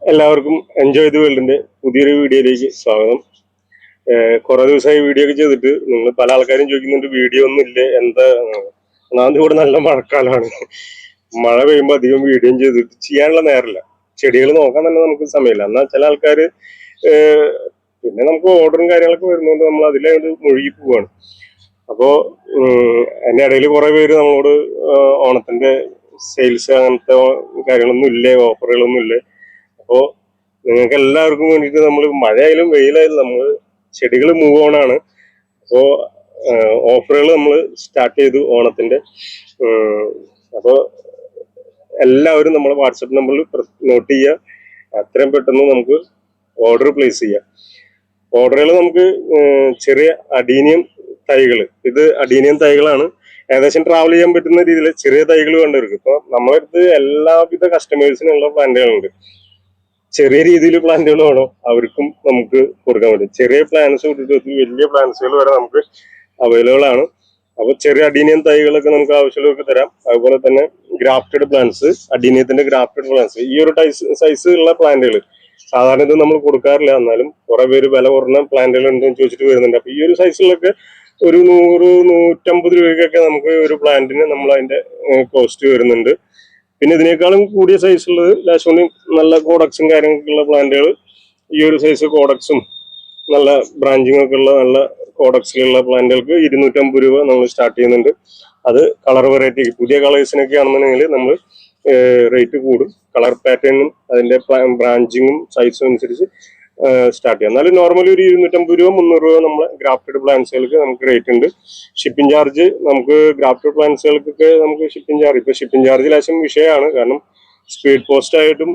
എല്ലാവർക്കും enjoy the വേൾഡിന്റെ പുതിയൊരു വീഡിയോയിലേക്ക് സ്വാഗതം. കുറെ ദിവസമായി വീഡിയോ ഒക്കെ ചെയ്തിട്ട് നിങ്ങൾ പല ആൾക്കാരും ചോദിക്കുന്നുണ്ട് വീഡിയോ ഒന്നും ഇല്ലേ എന്താ. ഒന്നാമത് ഇവിടെ നല്ല മഴക്കാലമാണ്. മഴ പെയ്യുമ്പോൾ അധികം വീഡിയോ ചെയ്തിട്ട് ചെയ്യാനുള്ള നേരമില്ല. ചെടികൾ നോക്കാൻ തന്നെ നമുക്ക് സമയമില്ല. എന്നാൽ ചില ആൾക്കാർ പിന്നെ നമുക്ക് ഓർഡറും കാര്യങ്ങളൊക്കെ വരുന്നതുകൊണ്ട് നമ്മൾ അതിലേക്ക് മുഴുകി പോവാണ്. അപ്പോൾ അതിൻ്റെ ഇടയിൽ കുറെ പേര് നമ്മളോട് ഓണത്തിന്റെ സെയിൽസ് അങ്ങനത്തെ കാര്യങ്ങളൊന്നും ഇല്ലേ, ഓഫറുകളൊന്നും ഇല്ലേ. അപ്പോൾ നിങ്ങൾക്ക് എല്ലാവർക്കും വേണ്ടിയിട്ട് നമ്മൾ മഴയായാലും വെയിലായാലും നമ്മൾ ചെടികൾ മൂവ് ഓൺ ആണ്. അപ്പോൾ ഓഫറുകൾ നമ്മൾ സ്റ്റാർട്ട് ചെയ്തു ഓണത്തിന്റെ. അപ്പോൾ എല്ലാവരും നമ്മളെ വാട്സപ്പ് നമ്പറിൽ നോട്ട് ചെയ്യുക. അത്രയും പെട്ടെന്ന് നമുക്ക് ഓർഡർ പ്ലേസ് ചെയ്യാം. ഓർഡറുകൾ നമുക്ക് ചെറിയ അഡീനിയം തൈകൾ, ഇത് അഡീനിയം തൈകളാണ്. ഏകദേശം ട്രാവൽ ചെയ്യാൻ പറ്റുന്ന രീതിയിൽ ചെറിയ തൈകൾ വേണ്ടവർക്ക്. ഇപ്പോൾ നമ്മളെ അടുത്ത് എല്ലാവിധ കസ്റ്റമേഴ്സിനുള്ള പ്ലാന്റുകളുണ്ട്. ചെറിയ രീതിയിൽ പ്ലാന്റുകൾ വേണോ അവർക്കും നമുക്ക് കൊടുക്കാൻ പറ്റും. ചെറിയ പ്ലാന്റ്സ് കൊടുത്തിട്ട് വലിയ പ്ലാന്റ്സുകൾ വരെ നമുക്ക് അവൈലബിൾ ആണ്. അപ്പൊ ചെറിയ അഡീനിയം തൈകളൊക്കെ നമുക്ക് ആവശ്യമുള്ളവർക്ക് തരാം. അതുപോലെ തന്നെ ഗ്രാഫ്റ്റഡ് പ്ലാന്റ്സ്, അഡീനിയത്തിന്റെ ഗ്രാഫ്റ്റഡ് പ്ലാന്റ്സ്, ഈ ഒരു സൈസ് ഉള്ള പ്ലാന്റുകൾ സാധാരണ ഇത് നമ്മൾ കൊടുക്കാറില്ല. എന്നാലും കുറെ പേര് വില കുറഞ്ഞ പ്ലാന്റുകൾ ഉണ്ടെന്ന് ചോദിച്ചിട്ട് വരുന്നുണ്ട്. അപ്പൊ ഈ ഒരു സൈസിലൊക്കെ ഒരു 100-150 രൂപയ്ക്കൊക്കെ നമുക്ക് ഒരു പ്ലാന്റിന് നമ്മൾ അതിന്റെ കോസ്റ്റ് വരുന്നുണ്ട്. പിന്നെ ഇതിനേക്കാളും കൂടിയ സൈസുള്ളത് ലാസ്റ്റ് നല്ല കോഡക്സും കാര്യങ്ങളൊക്കെയുള്ള പ്ലാന്റുകൾ, ഈ ഒരു സൈസ് കോഡക്സും നല്ല ബ്രാഞ്ചിങ് ഒക്കെ ഉള്ള നല്ല കോഡക്സിലുള്ള പ്ലാന്റുകൾക്ക് 250 രൂപ നമ്മൾ സ്റ്റാർട്ട് ചെയ്യുന്നുണ്ട്. അത് കളർ വെറൈറ്റി പുതിയ കളേഴ്സിനൊക്കെ ആണെന്നുണ്ടെങ്കിൽ നമ്മൾ റേറ്റ് കൂടും. കളർ പാറ്റേണും അതിന്റെ ബ്രാഞ്ചിങ്ങും സൈസും അനുസരിച്ച് സ്റ്റാർട്ട് ചെയ്യാം. എന്നാലും നോർമലി ഒരു 250 രൂപ 300 രൂപ നമ്മളെ ഗ്രാഫ്റ്റഡ് പ്ലാന്റ്സുകൾക്ക് നമുക്ക് റേറ്റ് ഉണ്ട്. ഷിപ്പിംഗ് ചാർജ് നമുക്ക് ഗ്രാഫ്റ്റഡ് പ്ലാന്റ്സുകൾക്കൊക്കെ നമുക്ക് ഷിപ്പിംഗ് ചാർജ്, ഇപ്പൊ ഷിപ്പിംഗ് ചാർജ് ലേശം വിഷയമാണ്. കാരണം സ്പീഡ് പോസ്റ്റ് ആയിട്ടും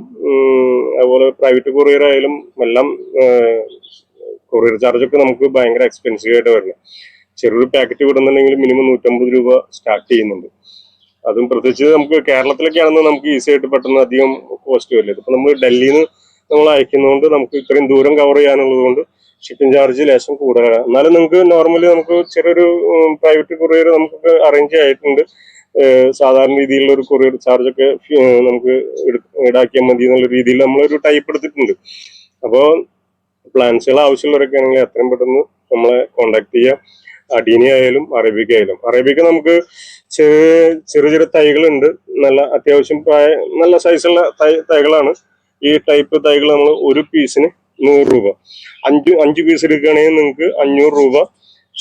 അതുപോലെ പ്രൈവറ്റ് കൊറിയർ ആയാലും എല്ലാം കൊറിയർ ചാർജൊക്കെ നമുക്ക് ഭയങ്കര എക്സ്പെൻസീവ് ആയിട്ട് വരുന്നത്. ചെറിയൊരു പാക്കറ്റ് വിടുന്നുണ്ടെങ്കിൽ മിനിമം 150 രൂപ സ്റ്റാർട്ട് ചെയ്യുന്നുണ്ട്. അതും പ്രത്യേകിച്ച് നമുക്ക് കേരളത്തിലൊക്കെ ആണെന്ന് നമുക്ക് ഈസി ആയിട്ട് പെട്ടെന്ന് അധികം കോസ്റ്റ് വരില്ല. ഇപ്പൊ നമ്മൾ ഡൽഹിയിൽ നിന്ന് നമ്മൾ അയക്കുന്നതുകൊണ്ട് നമുക്ക് ഇത്രയും ദൂരം കവർ ചെയ്യാനുള്ളത് കൊണ്ട് ഷിപ്പിംഗ് ചാർജ് ലേശം കൂടുതലാണ്. എന്നാലും നമുക്ക് നോർമലി നമുക്ക് ചെറിയൊരു പ്രൈവറ്റ് കൊറിയർ നമുക്ക് അറേഞ്ച് ആയിട്ടുണ്ട്. സാധാരണ രീതിയിലുള്ള ഒരു കൊറിയർ ചാർജ് ഒക്കെ നമുക്ക് ഈടാക്കിയാൽ മതി എന്നുള്ള രീതിയിൽ നമ്മളൊരു ടൈപ്പ് എടുത്തിട്ടുണ്ട്. അപ്പോൾ പ്ലാന്റ്സുകൾ ആവശ്യമുള്ളവരൊക്കെ ആണെങ്കിൽ എത്രയും പെട്ടെന്ന് നമ്മളെ കോണ്ടാക്ട് ചെയ്യാം. അഡീനി ആയാലും അറേബിക്ക ആയാലും. അറേബിക്ക നമുക്ക് ചെറിയ ചെറിയ തൈകളുണ്ട്. നല്ല അത്യാവശ്യം നല്ല സൈസുള്ള തൈകളാണ്. ഈ ടൈപ്പ് തൈകൾ നമ്മൾ ഒരു പീസിന് 100 രൂപ, അഞ്ച് പീസ് എടുക്കുകയാണെങ്കിൽ നിങ്ങൾക്ക് 500 രൂപ.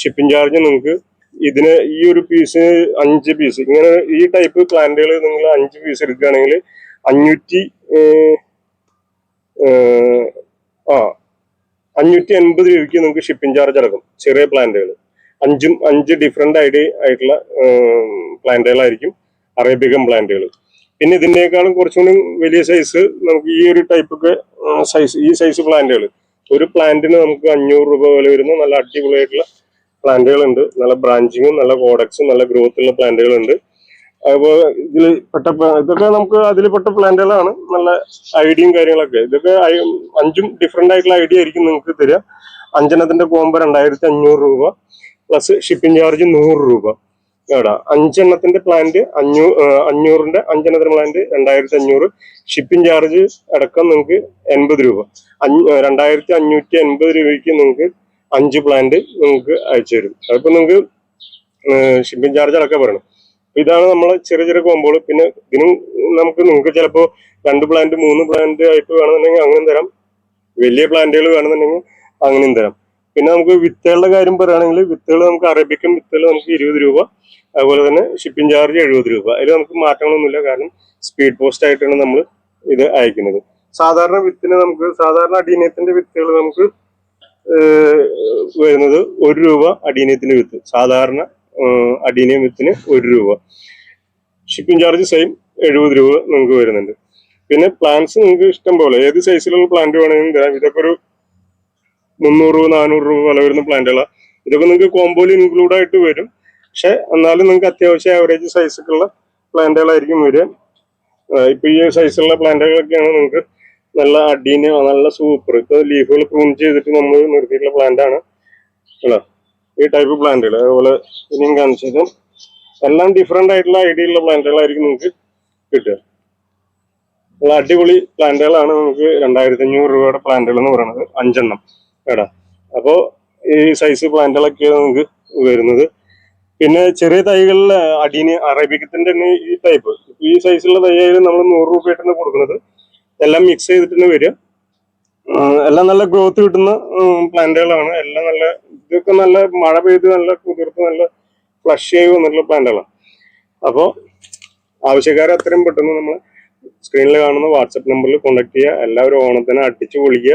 ഷിപ്പിംഗ് ചാർജ് നിങ്ങൾക്ക് ഈ ഒരു പീസ് 5 പീസ് ഇങ്ങനെ ഈ ടൈപ്പ് പ്ലാന്റുകൾ നിങ്ങൾ 5 പീസ് എടുക്കുകയാണെങ്കിൽ 580 രൂപയ്ക്ക് നിങ്ങൾക്ക് ഷിപ്പിംഗ് ചാർജ് അടക്കും. ചെറിയ പ്ലാന്റുകൾ 5 ഡിഫറെന്റ് ആയിട്ടുള്ള പ്ലാന്റുകളായിരിക്കും അറേബ്യൻ പ്ലാന്റുകൾ. പിന്നെ ഇതിനേക്കാളും കുറച്ചുകൂടി വലിയ സൈസ് നമുക്ക് ഈ ഒരു ടൈപ്പൊക്കെ ഈ സൈസ് പ്ലാന്റുകൾ ഒരു പ്ലാന്റിന് നമുക്ക് 500 രൂപ വില വരുന്ന നല്ല അടിപൊളിയായിട്ടുള്ള പ്ലാന്റുകളുണ്ട്. നല്ല ബ്രാഞ്ചിങ്ങും നല്ല കോഡക്സും നല്ല ഗ്രോത്ത് ഉള്ള പ്ലാന്റുകളുണ്ട്. അതുപോലെ ഇതൊക്കെ നമുക്ക് അതിൽപ്പെട്ട പ്ലാന്റുകളാണ്. നല്ല ഐഡിയയും കാര്യങ്ങളൊക്കെ. ഇതൊക്കെ 5 ഡിഫറെന്റ് ആയിട്ടുള്ള ഐഡിയ ആയിരിക്കും നിങ്ങൾക്ക് തരിക. 5 കോംബോ 2500 രൂപ പ്ലസ് ഷിപ്പിംഗ് ചാർജ് 100 രൂപ. എവിടെ 5 പ്ലാന്റ് 500 5 പ്ലാന്റ് 2500. ഷിപ്പിംഗ് ചാർജ് അടക്കം നിങ്ങൾക്ക് 80 രൂപ. 2580 രൂപയ്ക്ക് നിങ്ങൾക്ക് 5 പ്ലാന്റ് നിങ്ങൾക്ക് അയച്ചു തരും. അതിപ്പോ നിങ്ങൾക്ക് ഷിപ്പിംഗ് ചാർജ് അടക്കം പറയണം. ഇതാണ് നമ്മളെ ചെറിയ ചെറിയ കോമ്പോകൾ. പിന്നെ ഇതിനും നിങ്ങൾക്ക് ചിലപ്പോ 2 പ്ലാന്റ് 3 പ്ലാന്റ് ആയിട്ട് വേണമെന്നുണ്ടെങ്കിൽ അങ്ങനെ തരാം. വലിയ പ്ലാന്റുകൾ വേണമെന്നുണ്ടെങ്കിൽ അങ്ങനെയും തരാം. പിന്നെ നമുക്ക് വിത്തുകളുടെ കാര്യം പറയുകയാണെങ്കിൽ വിത്തുകൾ നമുക്ക് അറേബ്യൻ വിത്തുകൾ നമുക്ക് 20 രൂപ. അതുപോലെ തന്നെ ഷിപ്പിംഗ് ചാർജ് 70 രൂപ. അതിൽ നമുക്ക് മാറ്റങ്ങളൊന്നുമില്ല. കാരണം സ്പീഡ് പോസ്റ്റ് ആയിട്ടാണ് നമ്മൾ ഇത് അയക്കുന്നത്. സാധാരണ വിത്തിന് നമുക്ക് സാധാരണ അഡീനിയത്തിന്റെ വിത്തുകൾ നമുക്ക് വരുന്നത് 1 രൂപ. അഡീനിയത്തിന്റെ വിത്ത് സാധാരണ അഡീനിയം വിത്തിന് 1 രൂപ. ഷിപ്പിംഗ് ചാർജ് സെയിം 70 രൂപ നിങ്ങൾക്ക് വരുന്നുണ്ട്. പിന്നെ പ്ലാന്റ്സ് നിങ്ങൾക്ക് ഇഷ്ടം പോലെ ഏത് സൈസിലുള്ള പ്ലാന്റ് വേണമെങ്കിലും തരാം. ഇതൊക്കെ ഒരു 300-400 രൂപ വില വരുന്ന പ്ലാന്റുകളാണ്. ഇതൊക്കെ നിങ്ങൾക്ക് കോമ്പോയിൽ ഇൻക്ലൂഡ് ആയിട്ട് വരും. പക്ഷെ എന്നാലും നിങ്ങൾക്ക് അത്യാവശ്യം ആവറേജ് സൈസൊക്കെയുള്ള പ്ലാന്റുകളായിരിക്കും വരിക. ഇപ്പൊ ഈ സൈസുള്ള പ്ലാന്റുകളൊക്കെയാണ് നിങ്ങൾക്ക് നല്ല അഡീന നല്ല സൂപ്പർ. ഇപ്പൊ ലീഫുകൾ പ്രൂൺ ചെയ്തിട്ട് നമ്മൾ നിർത്തിയിട്ടുള്ള പ്ലാന്റ് ആണ് അല്ല ഈ ടൈപ്പ് പ്ലാന്റുകൾ. അതുപോലെ ഇനിയും കാണിച്ചത് എല്ലാം ഡിഫറെന്റ് ആയിട്ടുള്ള ഐഡിയ ഉള്ള പ്ലാന്റുകളായിരിക്കും നിങ്ങൾക്ക് കിട്ടുക. നല്ല അടിപൊളി പ്ലാന്റുകളാണ്. നമുക്ക് 2500 രൂപയുടെ പ്ലാന്റുകൾ എന്ന് പറയുന്നത് 5 കേടാ. അപ്പോൾ ഈ സൈസ് പ്ലാന്റുകളൊക്കെ നമുക്ക് വരുന്നത്. പിന്നെ ചെറിയ തൈകളിൽ അടീന് അറേബിക്കത്തിന്റെ തന്നെ ഈ ടൈപ്പ് ഈ സൈസുള്ള തൈയായാലും നമ്മൾ 100 രൂപയായിട്ടാണ് കൊടുക്കുന്നത്. എല്ലാം മിക്സ് ചെയ്തിട്ടാണ് വരിക. എല്ലാം നല്ല ഗ്രോത്ത് കിട്ടുന്ന പ്ലാന്റുകളാണ്. എല്ലാം നല്ല ഇതൊക്കെ നല്ല മഴ പെയ്ത് നല്ല കുതിർത്ത് നല്ല ഫ്ലഷ് ആയി വന്നിട്ടുള്ള പ്ലാന്റുകളാണ്. അപ്പോൾ ആവശ്യക്കാരെ അത്രയും പെട്ടെന്ന് നമ്മൾ സ്ക്രീനിൽ കാണുന്ന വാട്സപ്പ് നമ്പറിൽ കോൺടാക്ട് ചെയ്യുക. എല്ലാവരും ഓണത്തിന് അടിച്ചു പൊളിക്കുക.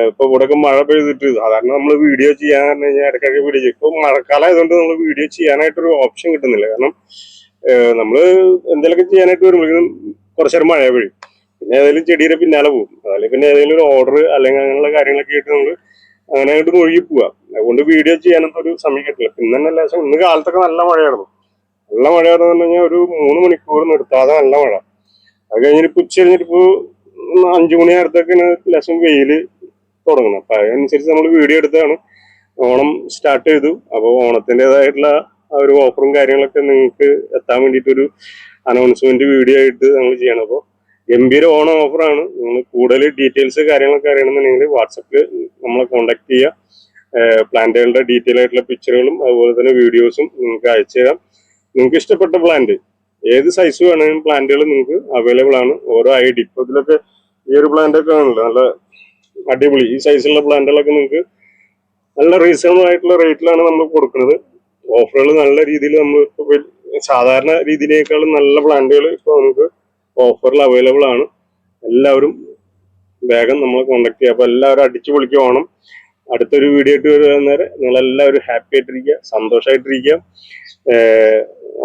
ഇപ്പൊ ഇവിടെയൊക്കെ മഴ പെയ്തിട്ട് സാധാരണ നമ്മൾ വീഡിയോ ചെയ്യാൻ പറഞ്ഞു കഴിഞ്ഞാൽ ഇടയ്ക്കൊക്കെ വീഡിയോ ചെയ്യും. ഇപ്പൊ മഴക്കാലം ആയതുകൊണ്ട് നമ്മൾ വീഡിയോ ചെയ്യാനായിട്ടൊരു ഓപ്ഷൻ കിട്ടുന്നില്ല. കാരണം നമ്മൾ എന്തെങ്കിലുമൊക്കെ ചെയ്യാനായിട്ട് വരുമ്പോഴേക്കും കുറച്ചേരം മഴ പെയ്യും. പിന്നെ ഏതെങ്കിലും ചെടിയുടെ പിന്നാലെ പോകും. അല്ലെങ്കിൽ പിന്നെ ഏതെങ്കിലും ഒരു ഓർഡർ അല്ലെങ്കിൽ അങ്ങനെയുള്ള കാര്യങ്ങളൊക്കെ ആയിട്ട് നമ്മൾ അങ്ങനെ ആയിട്ട് ഒഴുകി പോവാ. അതുകൊണ്ട് വീഡിയോ ചെയ്യാനൊന്നും ഒരു സമയം കിട്ടില്ല. പിന്നെ തന്നെ എല്ലാ ഇന്ന് കാലത്തൊക്കെ നല്ല മഴയായിരുന്നു. നല്ല മഴയായിരുന്നു പറഞ്ഞു കഴിഞ്ഞാൽ ഒരു 3 മണിക്കൂർ നിർത്താതെ നല്ല മഴ. അത് കഴിഞ്ഞിട്ട് ഉച്ച കഴിഞ്ഞിട്ട് 5 മണി നേരത്തൊക്കെയാണ് ലേശം വെയില് തുടങ്ങുന്നത്. അപ്പൊ അതിനനുസരിച്ച് നമ്മൾ വീഡിയോ എടുത്താണ്. ഓണം സ്റ്റാർട്ട് ചെയ്തു. അപ്പോൾ ഓണത്തിൻ്റെതായിട്ടുള്ള ആ ഒരു ഓഫറും കാര്യങ്ങളൊക്കെ നിങ്ങൾക്ക് എത്താൻ വേണ്ടിയിട്ടൊരു അനൗൺസ്മെന്റ് വീഡിയോ ആയിട്ട് നമ്മൾ ചെയ്യണം. അപ്പോൾ ഗംഭീര ഓണം ഓഫറാണ്. നിങ്ങൾ കൂടുതൽ ഡീറ്റെയിൽസ് കാര്യങ്ങളൊക്കെ അറിയണമെന്നുണ്ടെങ്കിൽ വാട്സപ്പിൽ നമ്മളെ കോൺടാക്ട് ചെയ്യുക. പ്ലാന്റുകളുടെ ഡീറ്റെയിൽ ആയിട്ടുള്ള പിക്ചറുകളും അതുപോലെ തന്നെ വീഡിയോസും നിങ്ങൾക്ക് അയച്ചു തരാം. നിങ്ങൾക്ക് ഇഷ്ടപ്പെട്ട പ്ലാന്റ് ഏത് സൈസ് വേണമെങ്കിലും പ്ലാന്റുകൾ നിങ്ങൾക്ക് അവൈലബിൾ ആണ്. ഓരോ ഐഡി ഇപ്പൊ ഇതിലൊക്കെ ഈ ഒരു പ്ലാന്റ് ഒക്കെ ആണല്ലോ നല്ല അടിപൊളി. ഈ സൈസുള്ള പ്ലാന്റുകളൊക്കെ നിങ്ങൾക്ക് നല്ല റീസണബിൾ ആയിട്ടുള്ള റേറ്റിലാണ് നമ്മൾ കൊടുക്കുന്നത്. ഓഫറുകൾ നല്ല രീതിയിൽ നമ്മൾ സാധാരണ രീതിയിലേക്കാളും നല്ല പ്ലാന്റുകൾ ഇപ്പോൾ നമുക്ക് ഓഫറിൽ അവൈലബിൾ ആണ്. എല്ലാവരും വേഗം നമ്മളെ കോൺടാക്ട് ചെയ്യുക. അപ്പൊ എല്ലാവരും അടിച്ചു പൊളിക്കുക. ഓണം അടുത്തൊരു വീഡിയോ ആയിട്ട് വരുന്നേരം നിങ്ങളെല്ലാവരും ഹാപ്പി ആയിട്ടിരിക്കുക, സന്തോഷമായിട്ടിരിക്കുക.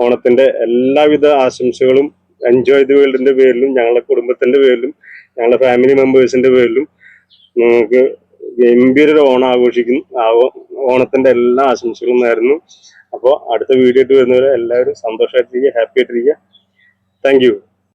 ഓണത്തിന്റെ എല്ലാവിധ ആശംസകളും എൻജോയ് ദി വേൾഡിന്റെ പേരിലും ഞങ്ങളുടെ കുടുംബത്തിന്റെ പേരിലും ഞങ്ങളുടെ ഫാമിലി മെമ്പേഴ്സിന്റെ പേരിലും നിങ്ങൾക്ക് ഗംഭീര ഒരു ഓണം ആഘോഷിക്കുന്നു. ഓണത്തിന്റെ എല്ലാ ആശംസകളും നേരുന്നു. അപ്പോൾ അടുത്ത വീഡിയോ ആയിട്ട് വരുന്നവരെ എല്ലാവരും സന്തോഷമായിട്ടിരിക്കുക, ഹാപ്പി ആയിട്ടിരിക്കുക. Thank you.